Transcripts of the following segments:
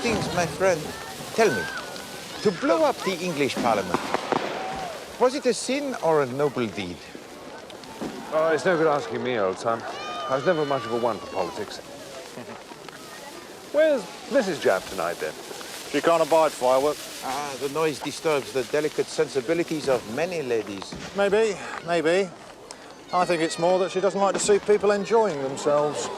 Hastings, my friend, tell me, to blow up the English Parliament, was it a sin or a noble deed? Oh, it's no good asking me, old son. I was never much of a one for politics. Where's Mrs. Japp tonight, then? She can't abide fireworks. Ah, the noise disturbs the delicate sensibilities of many ladies. Maybe, maybe. I think it's more that she doesn't like to see people enjoying themselves.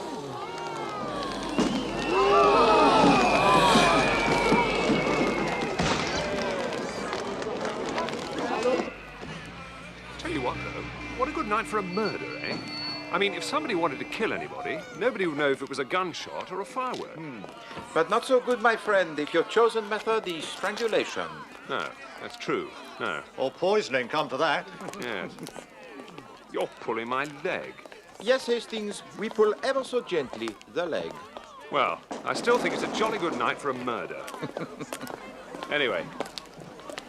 Tell you what, though, what a good night for a murder, eh? I mean, if somebody wanted to kill anybody, nobody would know if it was a gunshot or a firework. But not so good, my friend, if your chosen method is strangulation. No, that's true. No. Or poisoning, come to that. Yes. You're pulling my leg. Yes, Hastings, we pull ever so gently the leg. Well, I still think it's a jolly good night for a murder. Anyway,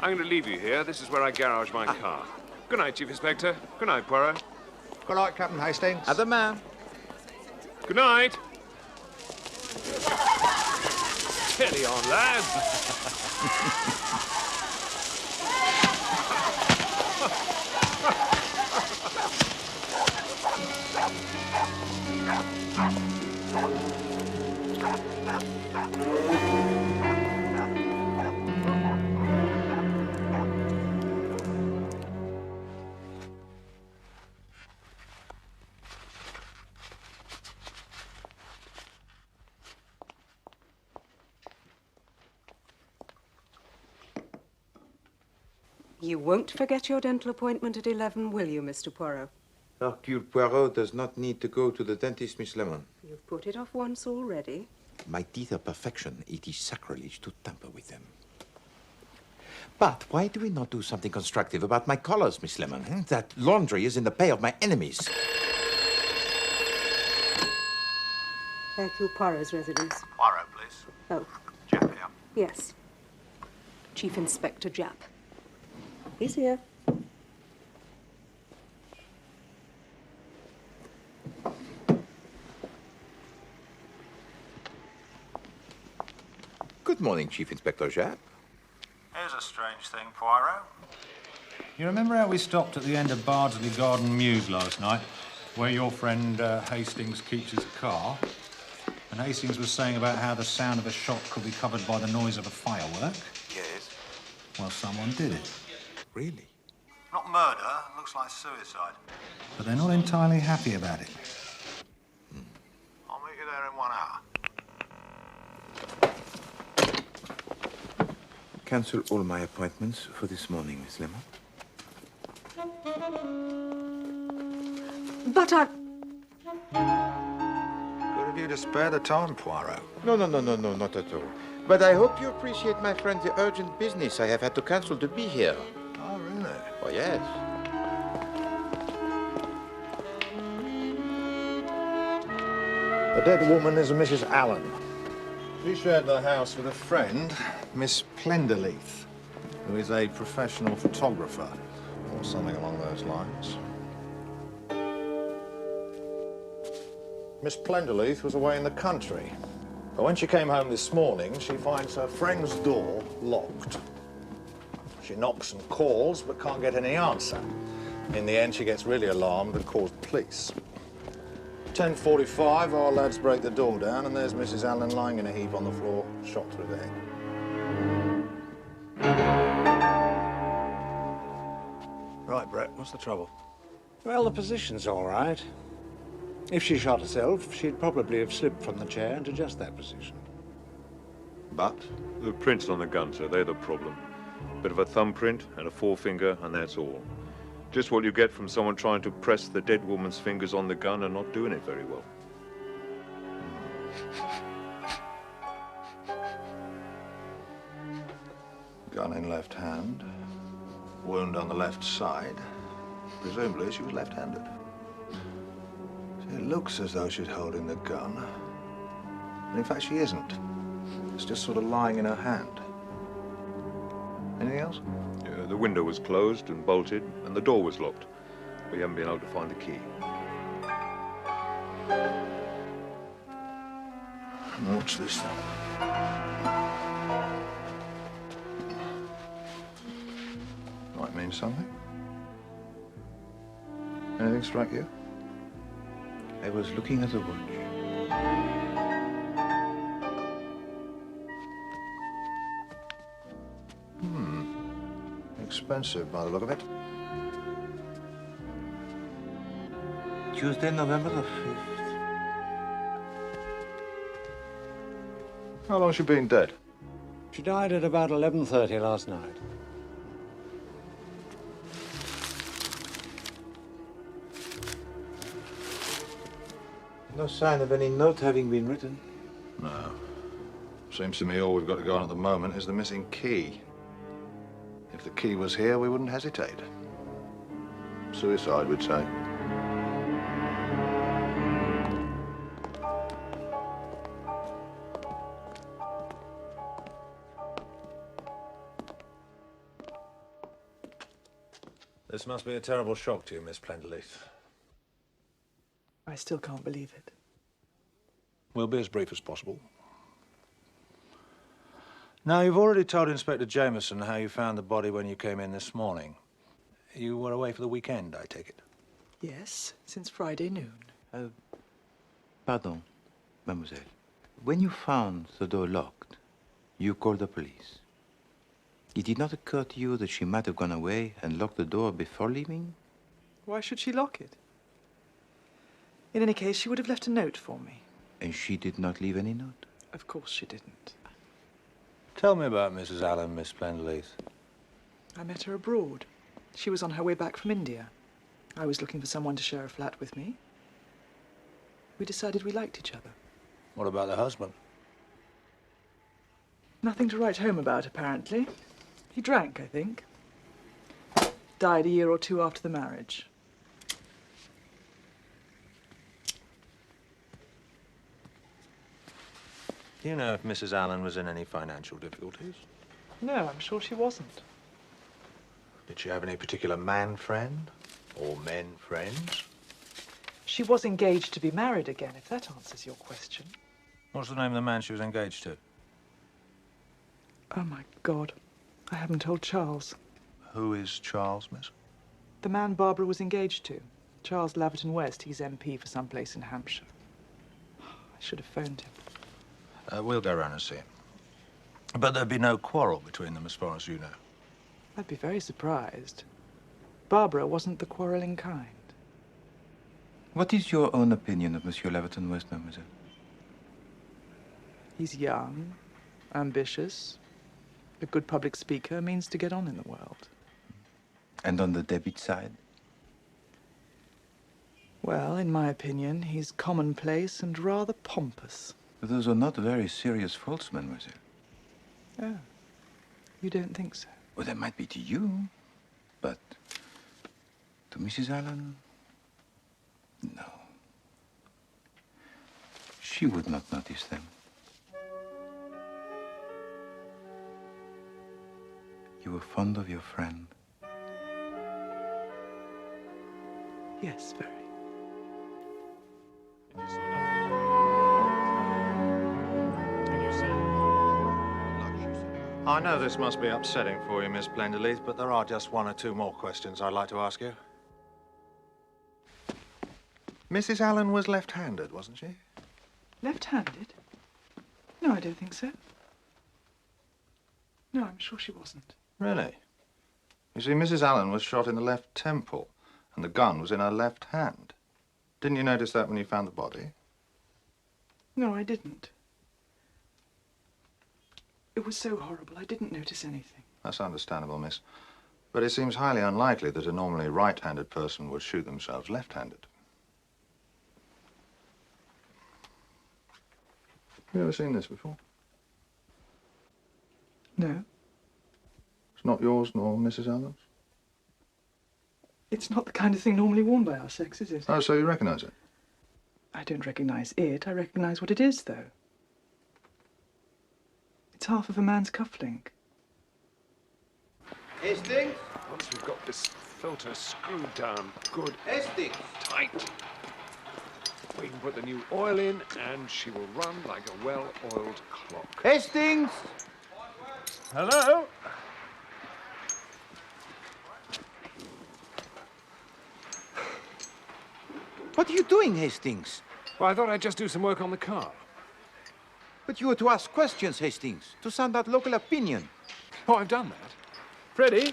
I'm going to leave you here. This is where I garage my car. Good night, Chief Inspector. Good night, Poirot. Good night, Captain Hastings. Other man. Good night. Steady on, lads. You won't forget your dental appointment at 11, will you, Mr. Poirot? Hercule Poirot does not need to go to the dentist, Miss Lemon. You've put it off once already. My teeth are perfection. It is sacrilege to tamper with them. But why do we not do something constructive about my collars, Miss Lemon? That laundry is in the pay of my enemies. Hercule Poirot's residence. Poirot, please. Oh, Japp here. yes. Chief Inspector Japp. He's here. Good morning, Chief Inspector Japp. Here's a strange thing, Poirot. You remember how we stopped at the end of Bardsley Garden Mews last night, where your friend Hastings keeps his car? And Hastings was saying about how the sound of a shot could be covered by the noise of a firework? Yes. Well, someone did it. Really? Not murder, looks like suicide. But they're not entirely happy about it. I'll meet you there in 1 hour. Cancel all my appointments for this morning, Miss Lemon. But I... Good of you to spare the time, Poirot. No, not at all. But I hope you appreciate, my friend, the urgent business I have had to cancel to be here. Oh, really? Oh, yes. The dead woman is a Mrs. Allen. She shared the house with a friend, Miss Plenderleith, who is a professional photographer, or something along those lines. Miss Plenderleith was away in the country, but when she came home this morning, she finds her friend's door locked. She knocks and calls, but can't get any answer. In the end, she gets really alarmed and calls the police. 10:45, our lads break the door down, and there's Mrs. Allen lying in a heap on the floor, shot through the head. Right, Brett, what's the trouble? Well, the position's all right. If she shot herself, she'd probably have slipped from the chair into just that position. But? The prints on the gun, sir, they're the problem. Bit of a thumbprint and a forefinger, and that's all. Just what you get from someone trying to press the dead woman's fingers on the gun and not doing it very well. Gun in left hand, wound on the left side. Presumably she was left-handed. It looks as though she's holding the gun. But in fact, she isn't. It's just sort of lying in her hand. Anything else? Yeah, the window was closed and bolted, and the door was locked. We haven't been able to find the key. What's this then? means something. Anything strike you? I was looking at the watch. Expensive by the look of it. Tuesday, November the 5th. How long has she been dead? She died at about 11:30 last night. No sign of any note having been written. No. Seems to me all we've got to go on at the moment is the missing key. If the key was here, we wouldn't hesitate. Suicide, we'd say. This must be a terrible shock to you, Miss Plenderleith. I still can't believe it. We'll be as brief as possible. Now, you've already told Inspector Jameson how you found the body when you came in this morning. You were away for the weekend, I take it? Yes, since Friday noon. Pardon, mademoiselle. When you found the door locked, you called the police. It did not occur to you that she might have gone away and locked the door before leaving? Why should she lock it? In any case, she would have left a note for me. And she did not leave any note? Of course she didn't. Tell me about Mrs. Allen, Miss Plenderleith. I met her abroad. She was on her way back from India. I was looking for someone to share a flat with me. We decided we liked each other. What about the husband? Nothing to write home about, apparently. He drank, I think. Died a year or two after the marriage. Do you know if Mrs. Allen was in any financial difficulties? No, I'm sure she wasn't. Did she have any particular man friend? Or men friends? She was engaged to be married again, if that answers your question. What's the name of the man she was engaged to? Oh, my God. I haven't told Charles. Who is Charles, miss? The man Barbara was engaged to. Charles Laverton West. He's MP for some place in Hampshire. I should have phoned him. We'll go round and see him. But there'd be no quarrel between them, as far as you know. I'd be very surprised. Barbara wasn't the quarrelling kind. What is your own opinion of Monsieur Laverton West, mademoiselle? He's young, ambitious, a good public speaker, means to get on in the world. And on the debit side? Well, in my opinion, he's commonplace and rather pompous. Those are not very serious faults, mademoiselle. Oh, you don't think so? Well, they might be to you, but to Mrs. Allen, no. She would not notice them. You were fond of your friend. Yes, very. I know this must be upsetting for you, Miss Plenderleith, but there are just one or two more questions I'd like to ask you. Mrs. Allen was left-handed, wasn't she? Left-handed? No, I don't think so. No, I'm sure she wasn't. Really? You see, Mrs. Allen was shot in the left temple, and the gun was in her left hand. Didn't you notice that when you found the body? No, I didn't. It was so horrible, I didn't notice anything. That's understandable, miss. But it seems highly unlikely that a normally right-handed person would shoot themselves left-handed. Have you ever seen this before? No, It's not yours nor Mrs. Allen's? it's not the kind of thing normally worn by our sex, is it? Oh, so you recognize it? I don't recognize it. I recognize what it is, though. It's half of a man's cufflink. Hastings? Once we've got this filter screwed down good Hastings! tight, we can put the new oil in and she will run like a well-oiled clock. Hastings! Hello? What are you doing, Hastings? Well, I thought I'd just do some work on the car. But you were to ask questions, Hastings, to sound out local opinion. Oh, I've done that. Freddie?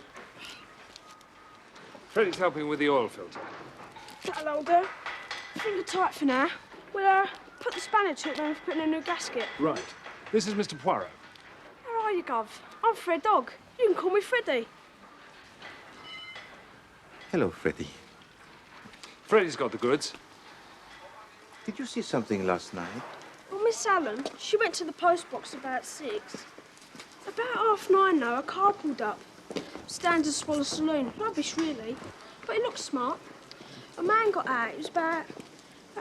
Freddie's helping with the oil filter. That'll hold her. Finger tight for now. We'll put the spanner to it when we're putting a new gasket. Right. This is Mr. Poirot. How are you, Gov? I'm Fred Dog. You can call me Freddie. Hello, Freddie. Freddie's got the goods. Did you see something last night? Well, Miss Allen, she went to the post box about 6. About 9:30, though, a car pulled up. Standard Swallow Saloon. Rubbish, really. But it looked smart. A man got out. He was about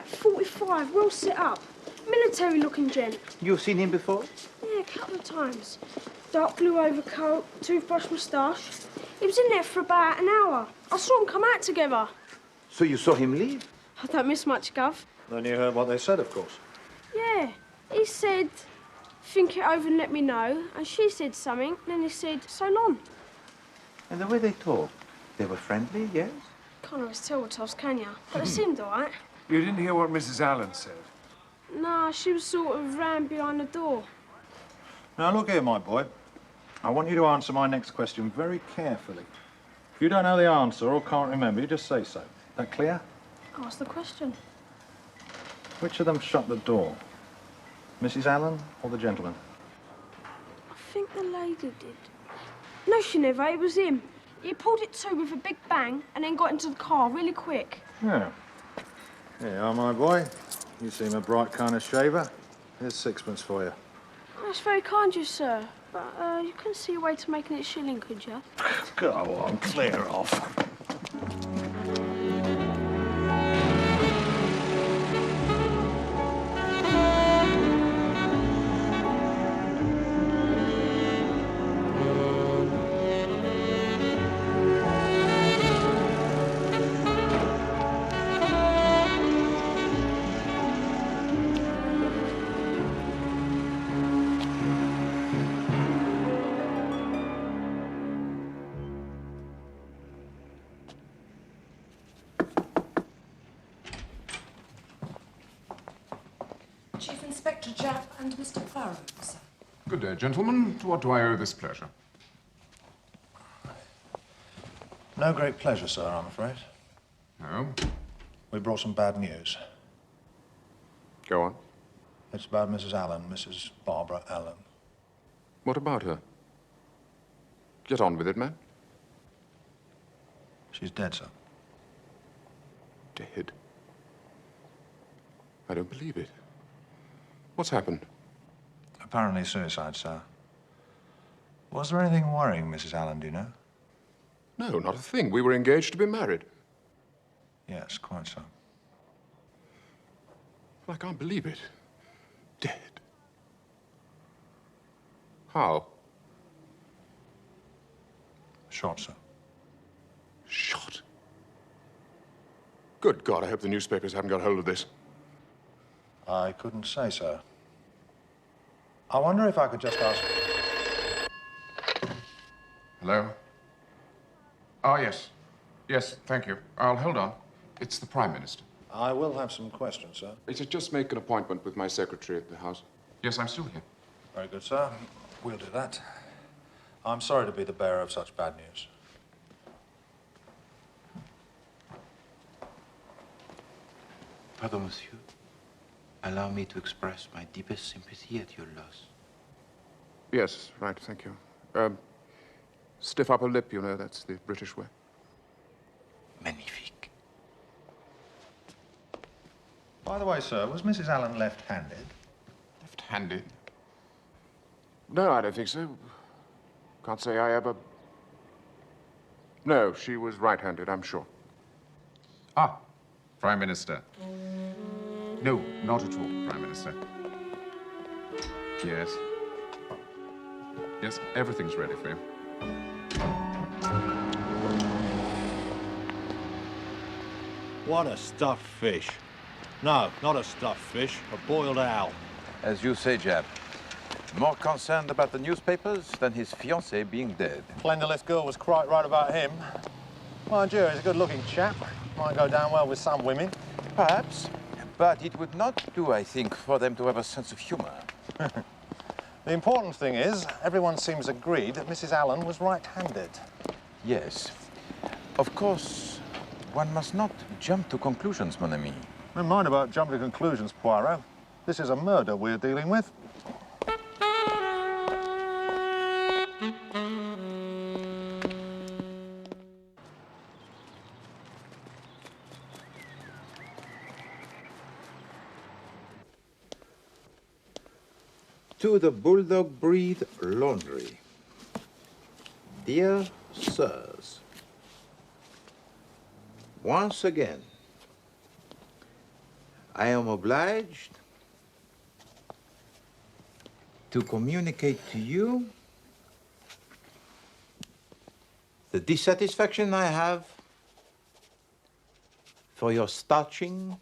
45, well set up. Military-looking gent. You've seen him before? Yeah, a couple of times. Dark blue overcoat, toothbrush moustache. He was in there for about an hour. I saw them come out together. So you saw him leave? I don't miss much, Gov. Then you heard what they said, of course. Yeah, he said, think it over and let me know. And she said something, and then he said, so long. And the way they talked, they were friendly, yes? Can't always tell what else, can you? But they seemed all right. You didn't hear what Mrs. Allen said? Nah, she was sort of round behind the door. Now, look here, my boy. I want you to answer my next question very carefully. If you don't know the answer or can't remember, you just say so. That clear? Ask the question. Which of them shut the door? Mrs. Allen or the gentleman? I think the lady did. No, she never. It was him. He pulled it to with a big bang and then got into the car really quick. Yeah. Here you are, my boy. You seem a bright kind of shaver. Here's 6pence for you. That's very kind of you, sir. But you couldn't see a way to making it a shilling, could you? Go on, clear off. Chief Inspector Japp and Mr. Poirot, sir. Good day, gentlemen. To what do I owe this pleasure? No great pleasure, sir, I'm afraid. No? We brought some bad news. Go on. It's about Mrs. Allen, Mrs. Barbara Allen. What about her? Get on with it, man. She's dead, sir. Dead? I don't believe it. What's happened? Apparently suicide, sir. Was there anything worrying Mrs. Allen, do you know? No, not a thing. We were engaged to be married. Yes, quite so. I can't believe it. Dead. How? Shot, sir. Shot? Good God, I hope the newspapers haven't got hold of this. I couldn't say, sir. I wonder if I could just ask... Hello? Oh, yes. Yes, thank you. I'll hold on. It's the Prime Minister. I will have some questions, sir. Just make an appointment with my secretary at the House. Yes, I'm still here. Very good, sir. We'll do that. I'm sorry to be the bearer of such bad news. Pardon, monsieur. Allow me to express my deepest sympathy at your loss. Yes, right, thank you. Stiff upper lip, you know, that's the British way. Magnifique. By the way, sir, was Mrs. Allen left-handed? Left-handed? No, I don't think so. Can't say I ever... No, she was right-handed, I'm sure. Ah, Prime Minister. No, not at all, Prime Minister. Yes. Yes, everything's ready for you. What a stuffed fish. No, not a stuffed fish, a boiled owl. As you say, Jab. More concerned about the newspapers than his fiancée being dead. Plentiless girl was quite right about him. Mind you, he's a good-looking chap. Might go down well with some women. Perhaps. But it would not do, I think, for them to have a sense of humor. The important thing is, everyone seems agreed that Mrs. Allen was right-handed. Yes. Of course, one must not jump to conclusions, mon ami. Never mind about jumping to conclusions, Poirot. This is a murder we're dealing with. To the Bulldog Breed Laundry. Dear Sirs, once again, I am obliged to communicate to you the dissatisfaction I have for your starching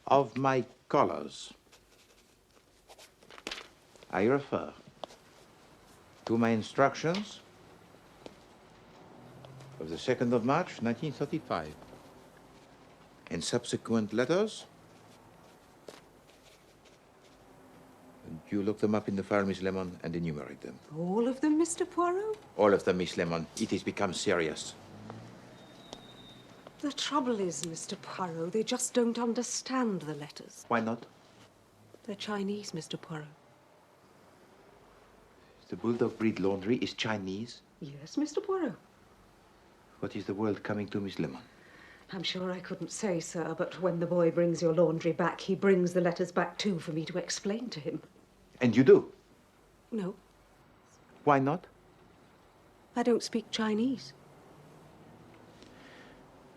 of my collars. I refer to my instructions of the 2nd of March, 1935, and subsequent letters. You look them up in the file, Miss Lemon, and enumerate them. All of them, Mr. Poirot? All of them, Miss Lemon. It has become serious. The trouble is, Mr. Poirot, they just don't understand the letters. Why not? They're Chinese, Mr. Poirot. The Bulldog Breed Laundry is Chinese? Yes, Mr. Poirot. What is the world coming to, Miss Lemon? I'm sure I couldn't say, sir, but when the boy brings your laundry back, he brings the letters back too for me to explain to him. And you do? No, Why not? I don't speak Chinese.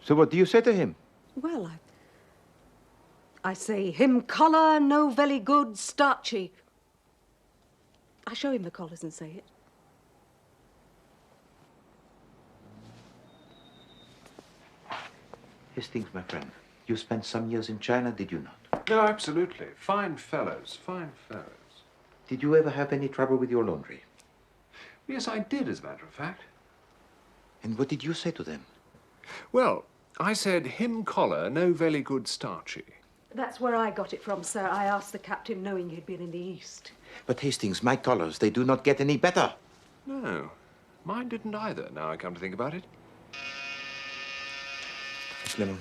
So what do you say to him? Well, I say, him collar no very good, starchy. I show him the collars and say it. Hastings, my friend, you spent some years in China, did you not? No, absolutely. Fine fellows, fine fellows. Did you ever have any trouble with your laundry? Yes, I did, as a matter of fact. And what did you say to them? Well, I said, him collar no very good starchy. That's where I got it from, sir. I asked the captain knowing he'd been in the East. But Hastings, my collars, they do not get any better. No, mine didn't either, now I come to think about it. Miss Lemon.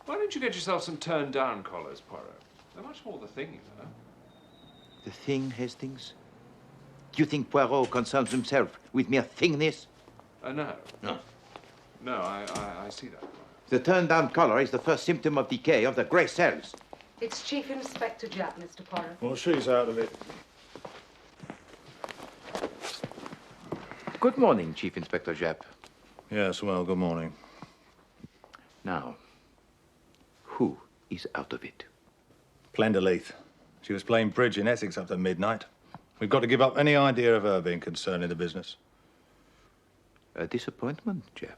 Why don't you get yourself some turned-down collars, Poirot? They're much more the thing, you know. The thing, Hastings? Do you think Poirot concerns himself with mere thingness? No. No. No, I see that. The turned-down collar is the first symptom of decay of the grey cells. It's Chief Inspector Japp, Mr. Poirot. Well, she's out of it. Good morning, Chief Inspector Japp. Yes, well, good morning. Now, who is out of it? Plenderleith. She was playing bridge in Essex up to midnight. We've got to give up any idea of her being concerned in the business. A disappointment, Japp.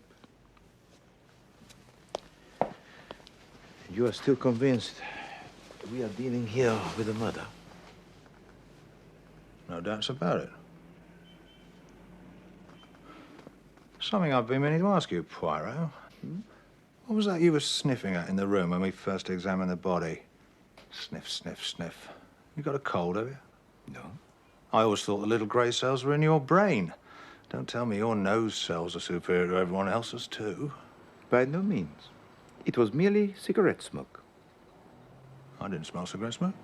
You are still convinced we are dealing here with a murder? No doubts about it. Something I've been meaning to ask you, Poirot. What was that you were sniffing at in the room when we first examined the body? Sniff, sniff, sniff. You got a cold, have you? No. I always thought the little grey cells were in your brain. Don't tell me your nose cells are superior to everyone else's, too. By no means. It was merely cigarette smoke. I didn't smell cigarette smoke.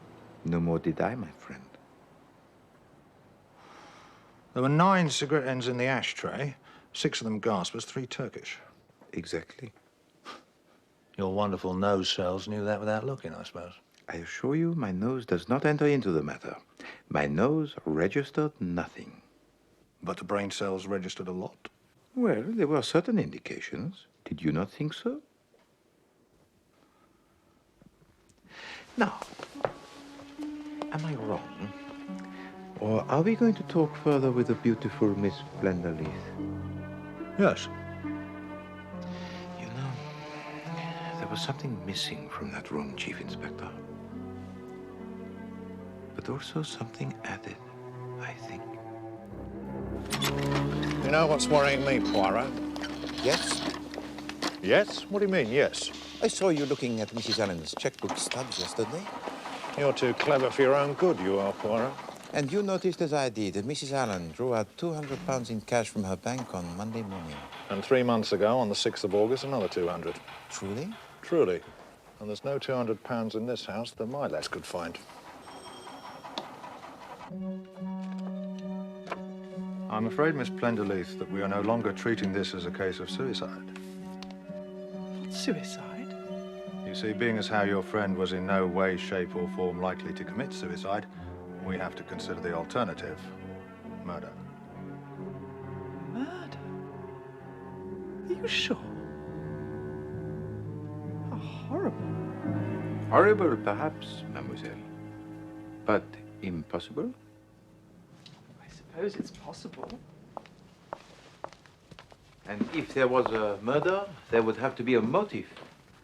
No more did I, my friend. There were 9 cigarette ends in the ashtray, 6 of them gaspers, 3 Turkish. Exactly. Your wonderful nose cells knew that without looking, I suppose. I assure you, my nose does not enter into the matter. My nose registered nothing. But the brain cells registered a lot. Well, there were certain indications. Did you not think so? Now, am I wrong? Or are we going to talk further with the beautiful Miss Plenderleith? Yes. You know, there was something missing from that room, Chief Inspector. But also something added, I think. You know what's worrying me, Poirot? Yes? Yes? What do you mean, yes? I saw you looking at Mrs. Allen's checkbook stubs yesterday. You're too clever for your own good, you are, Poirot. And you noticed, as I did, that Mrs. Allen drew out £200 in cash from her bank on Monday morning. And 3 months ago, on the 6th of August, another 200. Truly? Truly. And there's no £200 in this house that my lass could find. I'm afraid, Miss Plenderleith, that we are no longer treating this as a case of suicide. Suicide? You see, being as how your friend was in no way, shape or form likely to commit suicide, we have to consider the alternative, murder. Murder? Are you sure? How horrible. Horrible, perhaps, mademoiselle. But impossible? I suppose it's possible. And if there was a murder, there would have to be a motive.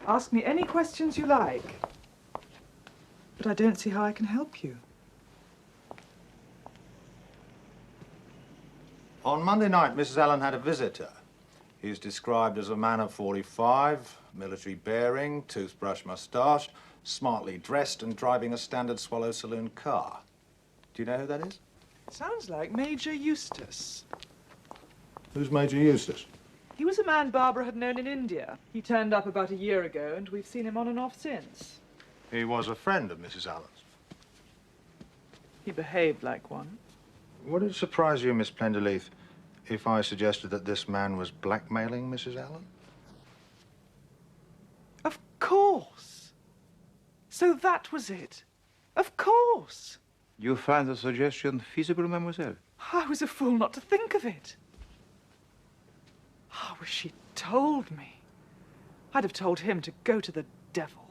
Ask me any questions you like. But I don't see how I can help you. On Monday night, Mrs. Allen had a visitor. He's described as a man of 45, military bearing, toothbrush moustache, smartly dressed and driving a standard Swallow Saloon car. Do you know who that is? Sounds like Major Eustace. Who's Major Eustace? He was a man Barbara had known in India. He turned up about a year ago, and we've seen him on and off since. He was a friend of Mrs. Allen's. He behaved like one. Would it surprise you, Miss Plenderleith, if I suggested that this man was blackmailing Mrs. Allen? Of course. So that was it. Of course. You find the suggestion feasible, mademoiselle? I was a fool not to think of it. I wish she'd told me. I'd have told him to go to the devil.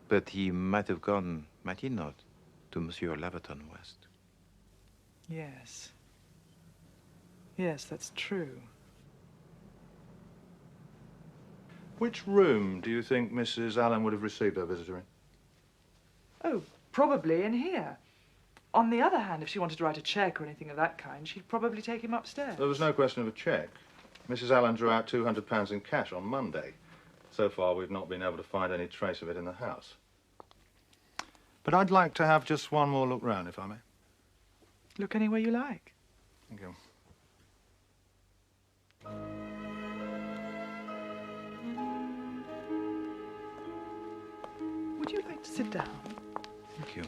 But he might have gone, might he not, to Monsieur Laverton West. Yes. Yes, that's true. Which room do you think Mrs. Allen would have received her visitor in? Oh, probably in here. On the other hand, if she wanted to write a cheque or anything of that kind, she'd probably take him upstairs. There was no question of a cheque. Mrs. Allen drew out £200 in cash on Monday. So far, we've not been able to find any trace of it in the house. But I'd like to have just one more look round, if I may. Look anywhere you like. Thank you. Would you like to sit down? Thank you.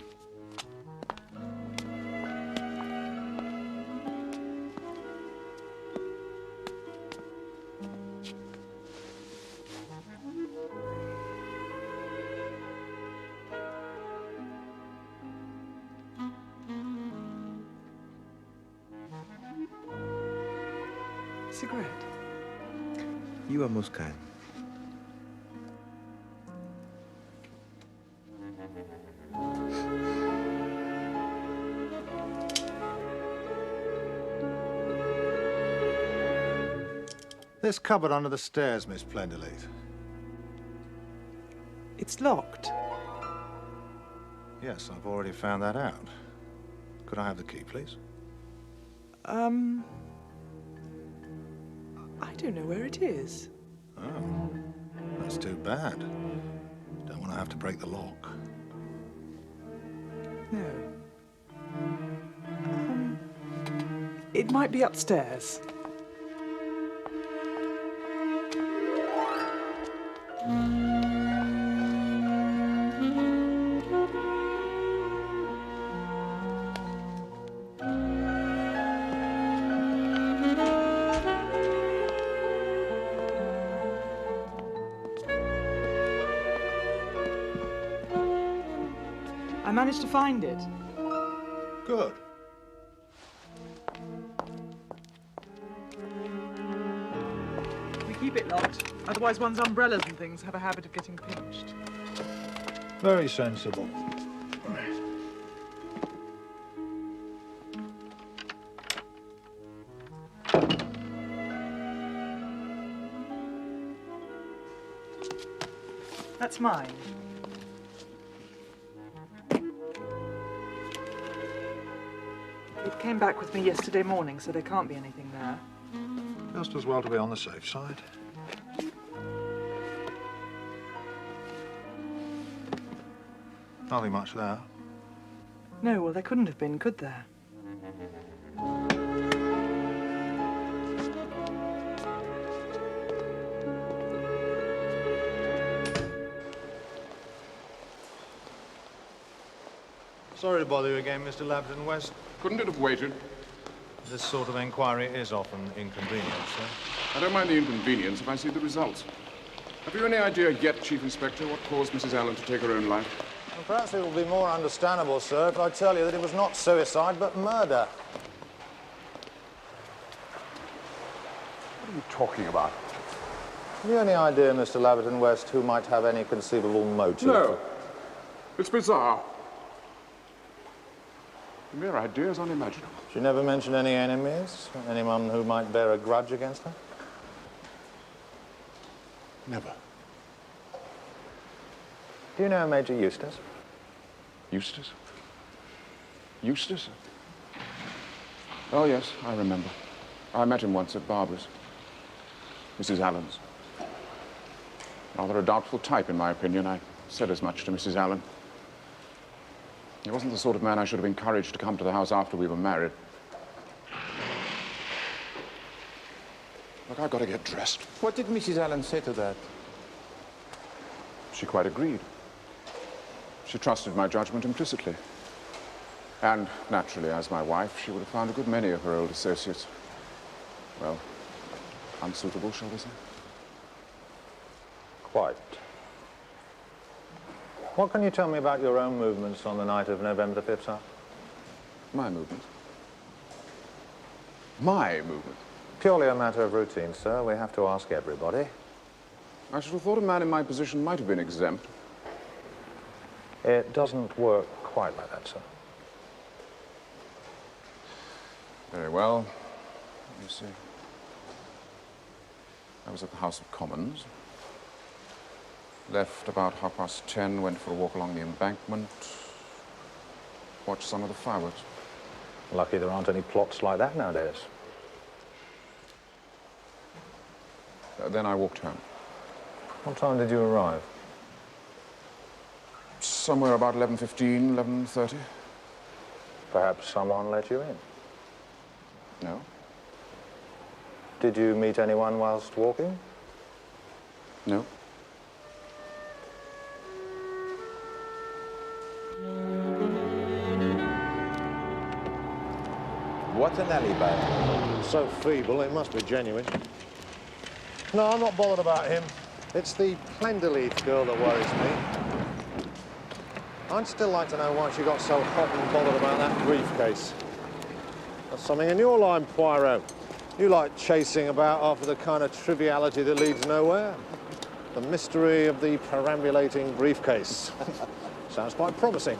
Cigarette? You are most kind. This cupboard under the stairs, Miss Plenderleith. It's locked. Yes, I've already found that out. Could I have the key, please? I don't know where it is. Oh, that's too bad. Don't want to have to break the lock. No. It might be upstairs. I managed to find it. Good. We keep it locked. Otherwise, one's umbrellas and things have a habit of getting pinched. Very sensible. That's mine. It came back with me yesterday morning, so there can't be anything there. Just as well to be on the safe side. Nothing much there. No, well, there couldn't have been, could there? Sorry to bother you again, Mr. Labden West. Couldn't it have waited? This sort of inquiry is often inconvenient, sir. I don't mind the inconvenience if I see the results. Have you any idea yet, Chief Inspector, what caused Mrs. Allen to take her own life? Well, perhaps it will be more understandable, sir, if I tell you that it was not suicide, but murder. What are you talking about? Have you any idea, Mr. Labden West, who might have any conceivable motive? No. It's bizarre. The mere idea is unimaginable. She never mentioned any enemies? Anyone who might bear a grudge against her? Never. Do you know Major Eustace? Eustace? Eustace? Oh, yes, I remember. I met him once at Barbara's. Mrs. Allen's. Rather a doubtful type, in my opinion. I said as much to Mrs. Allen. He wasn't the sort of man I should have encouraged to come to the house after we were married. Look, I've got to get dressed. What did Mrs. Allen say to that? She quite agreed. She trusted my judgment implicitly. And, naturally, as my wife, she would have found a good many of her old associates, well, unsuitable, shall we say? Quite. What can you tell me about your own movements on the night of November the 5th, sir? My movements? My movements? Purely a matter of routine, sir. We have to ask everybody. I should have thought a man in my position might have been exempt. It doesn't work quite like that, sir. Very well. Let me see. I was at the House of Commons. Left about 10:30, went for a walk along the embankment. Watched some of the fireworks. Lucky there aren't any plots like that nowadays. Then I walked home. What time did you arrive? Somewhere about 11:15, 11:30. Perhaps someone let you in? No. Did you meet anyone whilst walking? No. What an alibi. So feeble, it must be genuine. No, I'm not bothered about him. It's the Plenderleith girl that worries me. I'd still like to know why she got so hot and bothered about that briefcase. That's something in your line, Poirot. You like chasing about after the kind of triviality that leads nowhere. The mystery of the perambulating briefcase. Sounds quite promising.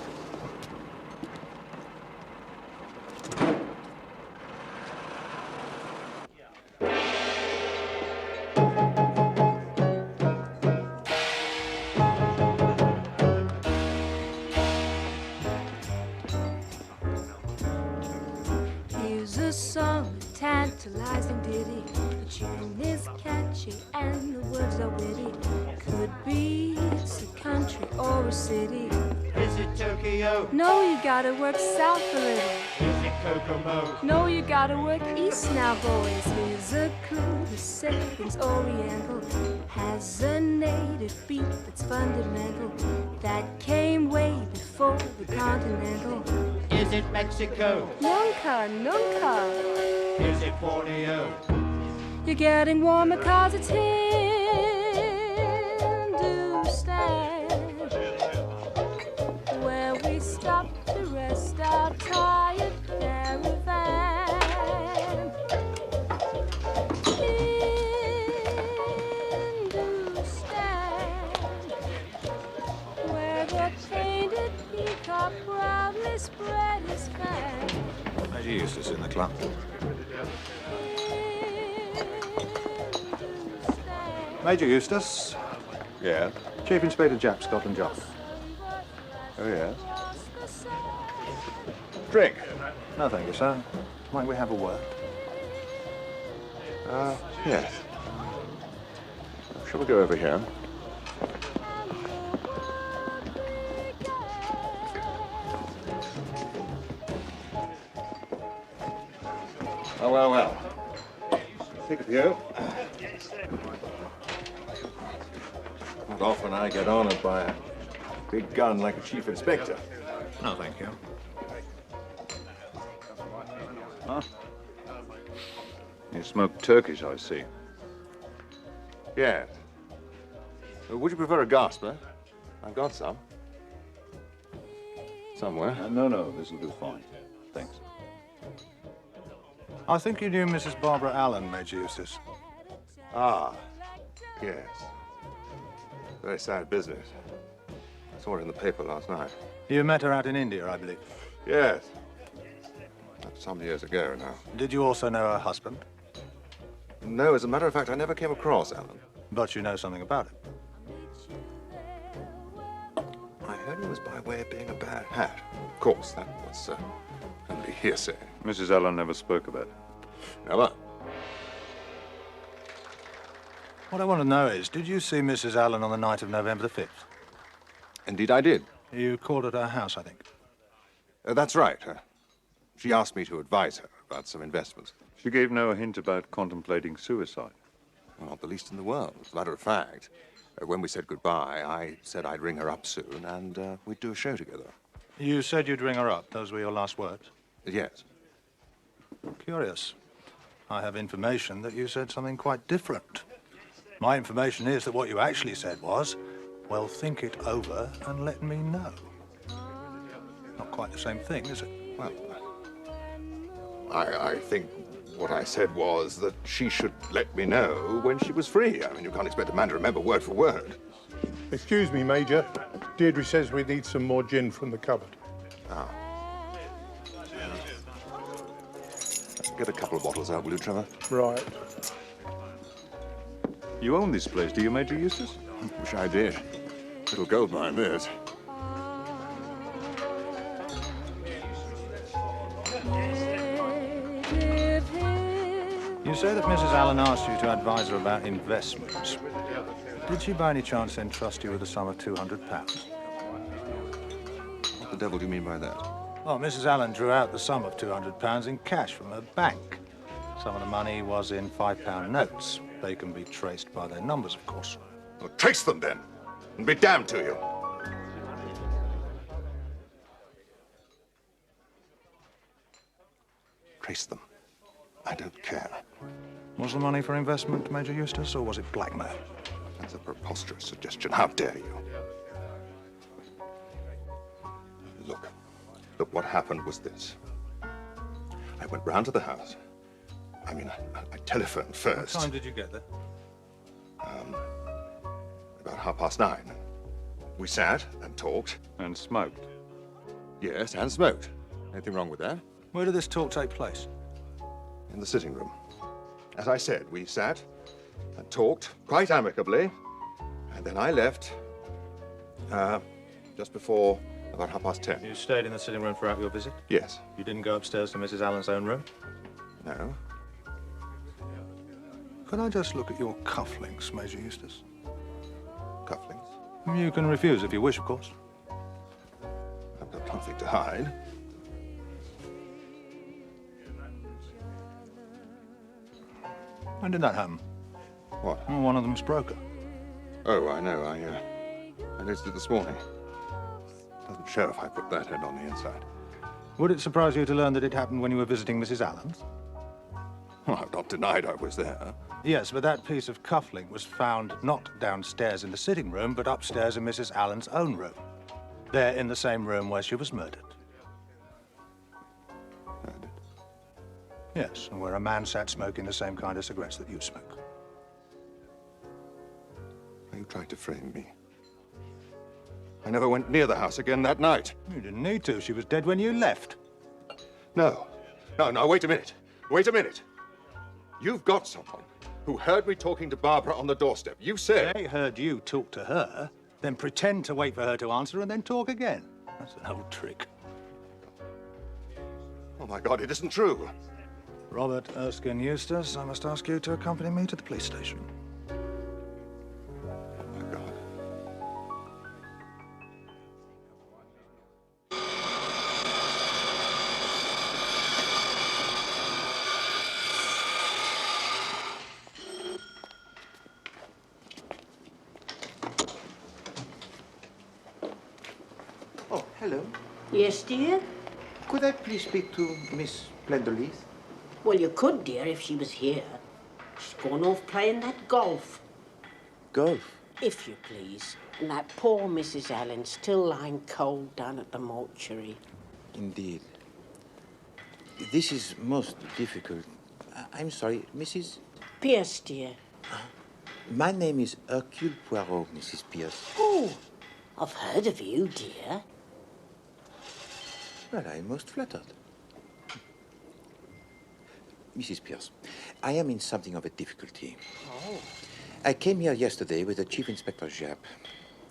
Here's a song, a tantalizing ditty. The tune is catchy and the words are witty. Could be it's a country or a city. Is it Tokyo? No, you gotta work south a little. Is it Kokomo? No, you gotta work east now, boys. Here's a clue, the setting's oriental. Has a native beat that's fundamental. That came way before the continental. Is it Mexico? Nunca, nunca. Is it Borneo? You're getting warmer 'cause it's Hindustan, where we stop to rest our tired caravan. Hindustan, where the painted peacock proudly spread his fan. Major Eustace in the club. Major Eustace. Yes? Chief Inspector Japp, Scotland Yard. Oh, yes? Drink. No, thank you, sir. Might we have a word? Yes. Shall we go over here? Oh, well, well. Take a view. Not often I get honored by a big gun like a chief inspector. No, thank you. Huh? You smoke Turkish, I see. Yes. Would you prefer a gasper? I've got some. Somewhere. No, this'll do fine. Thanks. I think you knew Mrs. Barbara Allen, Major Eustace. Ah, yes. Very sad business. I saw it in the paper last night. You met her out in India, I believe. Yes. That's some years ago now. Did you also know her husband? No, as a matter of fact, I never came across Alan. But you know something about him. I heard it was by way of being a bad hat. Of course, that was only hearsay. Mrs. Allen never spoke about it. Never. What I want to know is, did you see Mrs. Allen on the night of November the 5th? Indeed, I did. You called at her house, I think. That's right. She asked me to advise her about some investments. She gave no hint about contemplating suicide. Well, not the least in the world. As a matter of fact, when we said goodbye, I said I'd ring her up soon and we'd do a show together. You said you'd ring her up. Those were your last words? Yes. Curious. I have information that you said something quite different. My information is that what you actually said was, well, think it over and let me know. Not quite the same thing, is it? Well, I think what I said was that she should let me know when she was free. I mean, you can't expect a man to remember word for word. Excuse me, Major. Deirdre says we need some more gin from the cupboard. Ah. Get a couple of bottles out, will you, Trevor? Right. You own this place, do you, Major Eustace? Wish I did. Little gold mine, this. You say that Mrs. Allen asked you to advise her about investments. Did she by any chance entrust you with a sum of £200? What the devil do you mean by that? Well, Mrs. Allen drew out the sum of £200 in cash from her bank. Some of the money was in £5 notes. They can be traced by their numbers, of course. Well, trace them then, and be damned to you. Trace them. I don't care. Was the money for investment, Major Eustace, or was it blackmail? That's a preposterous suggestion. How dare you? Look, what happened was this. I went round to the house. I mean, I telephoned first. What time did you get there? About 9:30. We sat and talked. And smoked. Yes, and smoked. Anything wrong with that? Where did this talk take place? In the sitting room. As I said, we sat and talked quite amicably. And then I left just before about 10:30. You stayed in the sitting room throughout your visit? Yes. You didn't go upstairs to Mrs. Allen's own room? No. Could I just look at your cufflinks, Major Eustace? Cufflinks? You can refuse if you wish, of course. I've got nothing to hide. When did that happen? What? Well, one of them's broken. Oh, I know. I noticed it this morning. Doesn't show if I put that head on the inside. Would it surprise you to learn that it happened when you were visiting Mrs. Allen's? Well, I've not denied I was there. Yes, but that piece of cufflink was found not downstairs in the sitting room, but upstairs in Mrs. Allen's own room. There in the same room where she was murdered. Murdered? Yes, and where a man sat smoking the same kind of cigarettes that you smoke. Are you trying to frame me? I never went near the house again that night. You didn't need to. She was dead when you left. No, wait a minute. Wait a minute. You've got someone who heard me talking to Barbara on the doorstep. You said... They heard you talk to her, then pretend to wait for her to answer and then talk again. That's an old trick. Oh, my God, it isn't true. Robert Erskine Eustace, I must ask you to accompany me to the police station. Oh, hello. Yes, dear? Could I please speak to Miss Plenderleith? Well, you could, dear, if she was here. She's gone off playing that golf. Golf? If you please. And that poor Mrs. Allen's still lying cold down at the mortuary. Indeed. This is most difficult. I'm sorry, Mrs. Pierce, dear. My name is Hercule Poirot, Mrs. Pierce. Oh, I've heard of you, dear. Well, I'm most flattered. Mrs. Pierce, I am in something of a difficulty. Oh. I came here yesterday with the Chief Inspector Japp,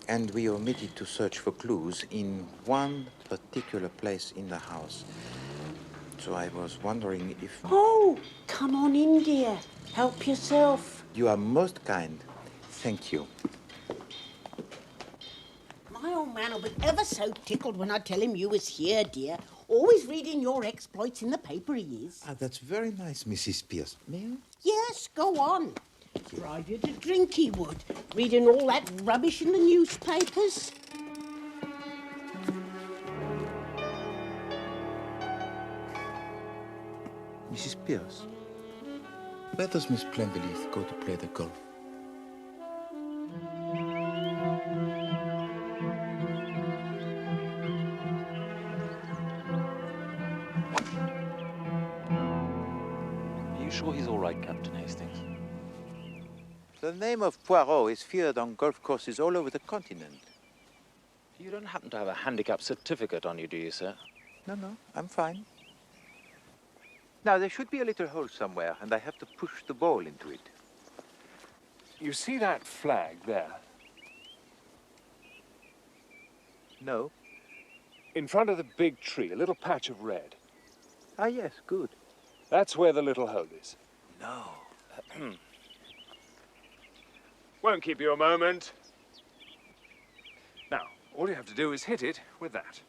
and we omitted to search for clues in one particular place in the house. So I was wondering if... Oh, come on in, dear. Help yourself. You are most kind. Thank you. My old man will be ever so tickled when I tell him you was here, dear. Always reading your exploits in the paper, he is. Ah, that's very nice, Mrs. Pierce. May I? Yes, go on. Drive you to drink, he would. Reading all that rubbish in the newspapers. Mrs. Pierce, where does Miss Plenderleith go to play the golf? Are you sure he's all right, Captain Hastings? The name of Poirot is feared on golf courses all over the continent. You don't happen to have a handicap certificate on you, do you, sir? No, I'm fine. Now, there should be a little hole somewhere, and I have to push the ball into it. You see that flag there? No. In front of the big tree, a little patch of red. Ah, yes, good. That's where the little hole is. No. Won't keep you a moment. Now, all you have to do is hit it with that.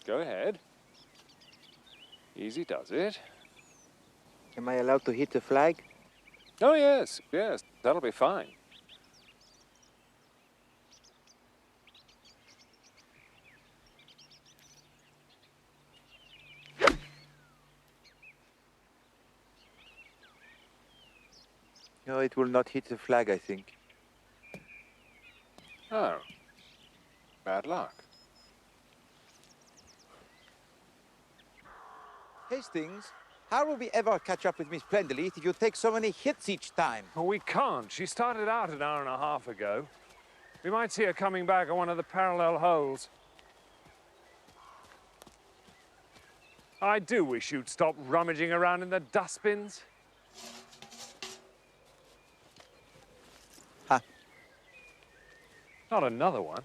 Go ahead. Easy does it. Am I allowed to hit the flag? Oh, yes, that'll be fine. No, it will not hit the flag, I think. Oh. Bad luck. Hastings, how will we ever catch up with Miss Plenderleith if you take so many hits each time? Well, we can't. She started out an hour and a half ago. We might see her coming back at one of the parallel holes. I do wish you'd stop rummaging around in the dustbins. Ha. Not another one.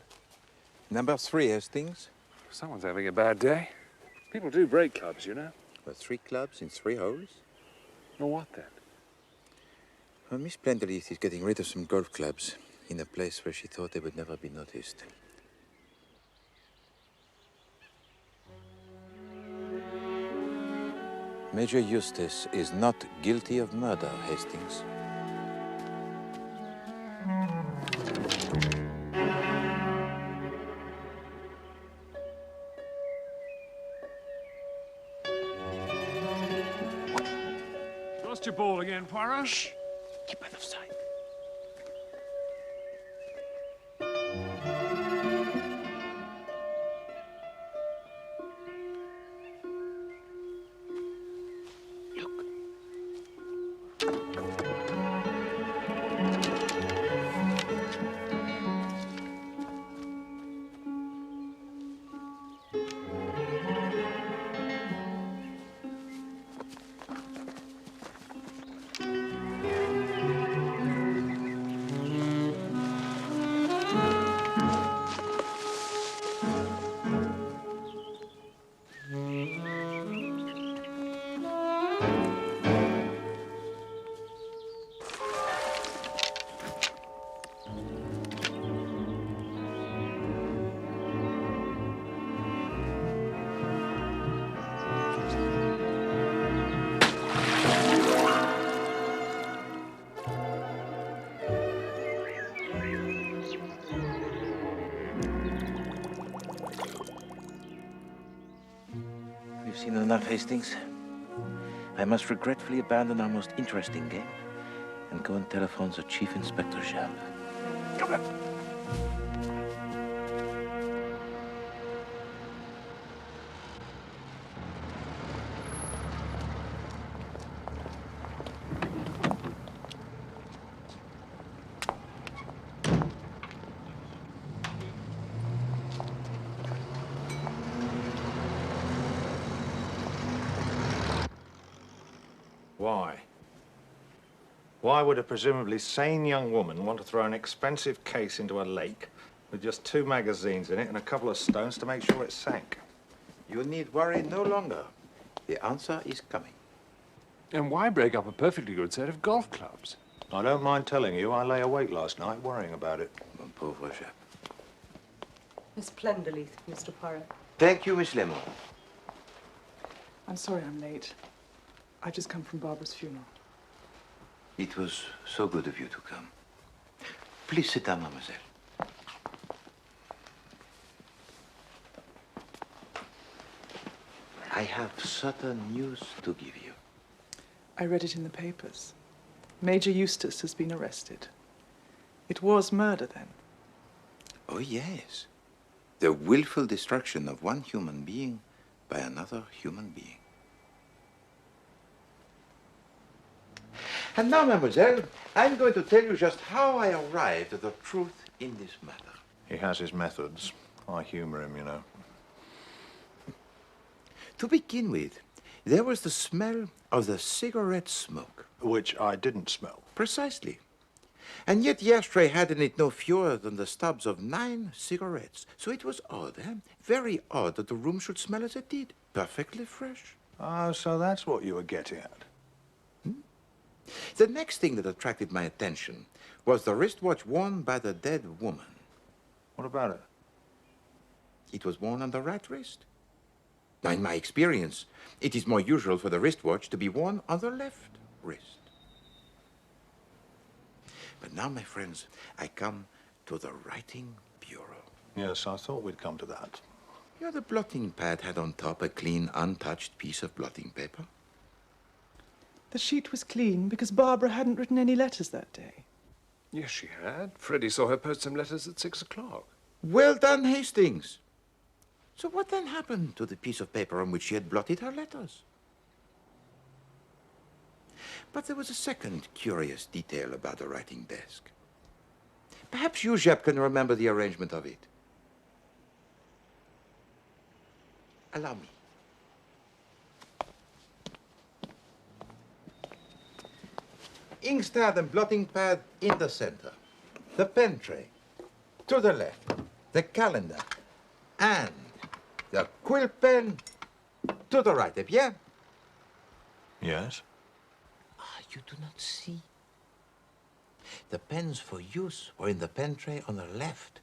Number 3, Hastings. Someone's having a bad day. People do break clubs, you know. Well, 3 clubs in 3 holes? Well, what then? Well, Miss Plenderleith is getting rid of some golf clubs in a place where she thought they would never be noticed. Major Eustace is not guilty of murder, Hastings. Lost your ball again, Poirot. Shh. Keep out of sight. we've seen enough, Hastings. I must regretfully abandon our most interesting game and go and telephone the Chief Inspector Jab. Come on. Why? Why would a presumably sane young woman want to throw an expensive case into a lake with just 2 magazines in it and a couple of stones to make sure it sank? You need worry no longer. The answer is coming. And why break up a perfectly good set of golf clubs? I don't mind telling you, I lay awake last night worrying about it. Mon pauvre chap. Miss Plenderleith, Mr. Poirot. Thank you, Miss Lemon. I'm sorry I'm late. I've just come from Barbara's funeral. It was so good of you to come. Please sit down, mademoiselle. I have certain news to give you. I read it in the papers. Major Eustace has been arrested. It was murder, then? Oh, yes. The willful destruction of one human being by another human being. And now, mademoiselle, I'm going to tell you just how I arrived at the truth in this matter. He has his methods. I humor him, you know. To begin with, there was the smell of the cigarette smoke. Which I didn't smell. Precisely. And yet the ashtray had in it no fewer than the stubs of 9 cigarettes. So it was odd, eh? Very odd that the room should smell as it did. Perfectly fresh. Oh, so that's what you were getting at. The next thing that attracted my attention was the wristwatch worn by the dead woman. What about it? It was worn on the right wrist. Now, in my experience, it is more usual for the wristwatch to be worn on the left wrist. But now, my friends, I come to the writing bureau. Yes, I thought we'd come to that. Yeah, the blotting pad had on top a clean, untouched piece of blotting paper. The sheet was clean because Barbara hadn't written any letters that day. Yes, she had. Freddie saw her post some letters at 6 o'clock. Well done, Hastings. So what then happened to the piece of paper on which she had blotted her letters? But there was a second curious detail about the writing desk. Perhaps you, Jep, can remember the arrangement of it. Allow me. Inkstand and blotting pad in the center. The pen tray to the left. The calendar and the quill pen to the right. Bien? Yes? Ah, you do not see. The pens for use were in the pen tray on the left.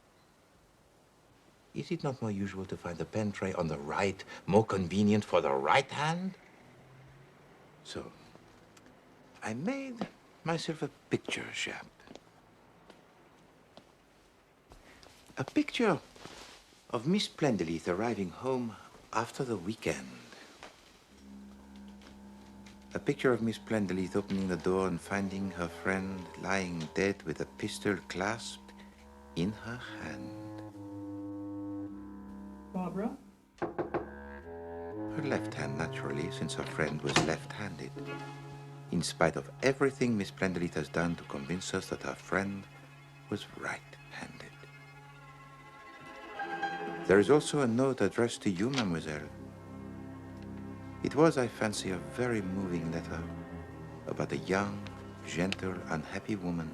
Is it not more usual to find the pen tray on the right, more convenient for the right hand? So, I made myself a picture, chap. A picture of Miss Plenderleith arriving home after the weekend. A picture of Miss Plenderleith opening the door and finding her friend lying dead with a pistol clasped in her hand. Barbara? Her left hand, naturally, since her friend was left-handed. In spite of everything Miss Plenderleith has done to convince us that her friend was right-handed. There is also a note addressed to you, mademoiselle. It was, I fancy, a very moving letter about a young, gentle, unhappy woman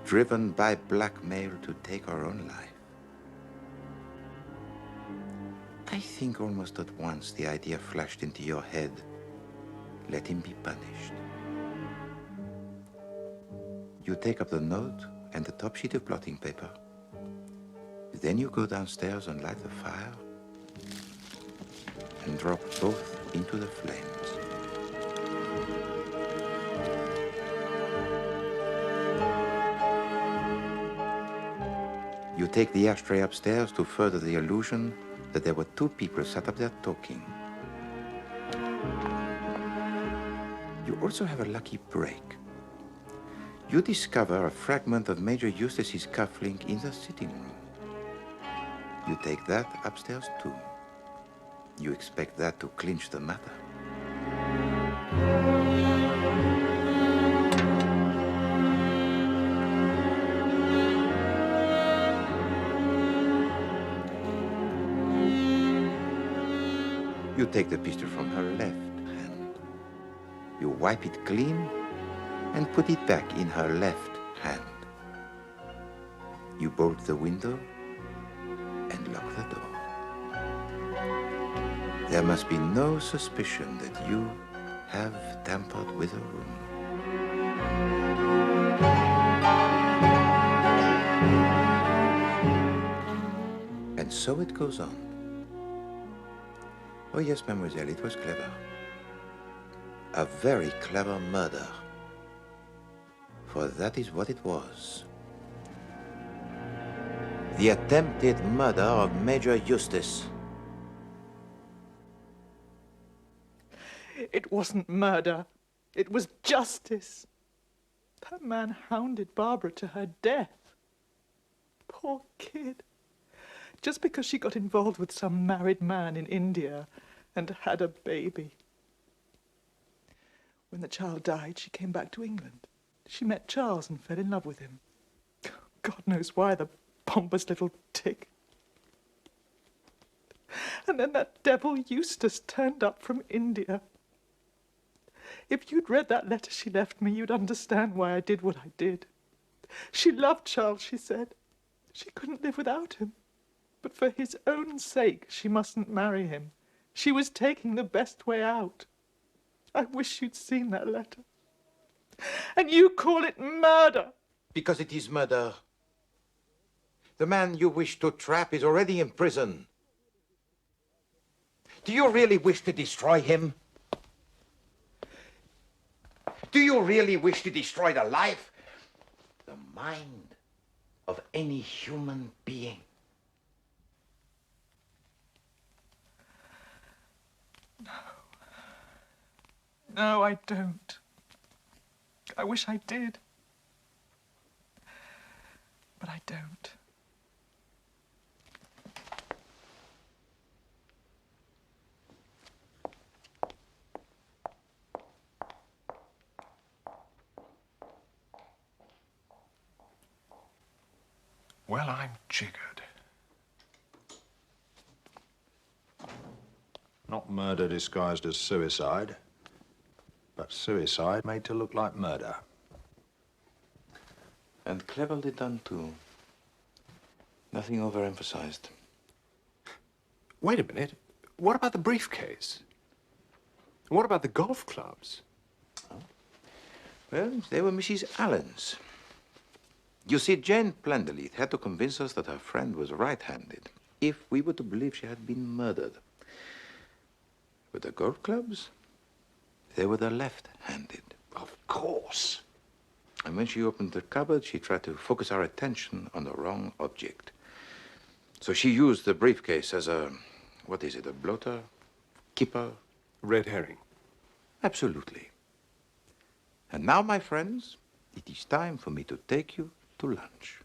driven by blackmail to take her own life. I think almost at once the idea flashed into your head. Let him be punished. You take up the note and the top sheet of blotting paper. Then you go downstairs and light the fire and drop both into the flames. You take the ashtray upstairs to further the illusion that there were 2 people sat up there talking. You also have a lucky break. You discover a fragment of Major Eustace's cufflink in the sitting room. You take that upstairs too. You expect that to clinch the matter. You take the pistol from her left hand. You wipe it clean and put it back in her left hand. You bolt the window and lock the door. There must be no suspicion that you have tampered with a room. And so it goes on. Oh yes, mademoiselle, it was clever. A very clever murder. For that is what it was. The attempted murder of Major Eustace. It wasn't murder. It was justice. That man hounded Barbara to her death. Poor kid. Just because she got involved with some married man in India and had a baby. When the child died, she came back to England. She met Charles and fell in love with him. God knows why, the pompous little tick. And then that devil Eustace turned up from India. If you'd read that letter she left me, you'd understand why I did what I did. She loved Charles, she said. She couldn't live without him. But for his own sake, she mustn't marry him. She was taking the best way out. I wish you'd seen that letter. And you call it murder. Because it is murder. The man you wish to trap is already in prison. Do you really wish to destroy him? Do you really wish to destroy the life, the mind of any human being? No, I don't. I wish I did. But I don't. Well, I'm jiggered. Not murder disguised as suicide, but suicide made to look like murder. And cleverly done, too. Nothing overemphasized. Wait a minute. What about the briefcase? What about the golf clubs? Well, they were Mrs. Allen's. You see, Jane Plenderleith had to convince us that her friend was right-handed, if we were to believe she had been murdered. With the golf clubs, they were the left-handed. Of course. And when she opened the cupboard, she tried to focus our attention on the wrong object. So she used the briefcase as a, what is it, a bloater? Kipper? Red herring. Absolutely. And now, my friends, it is time for me to take you to lunch.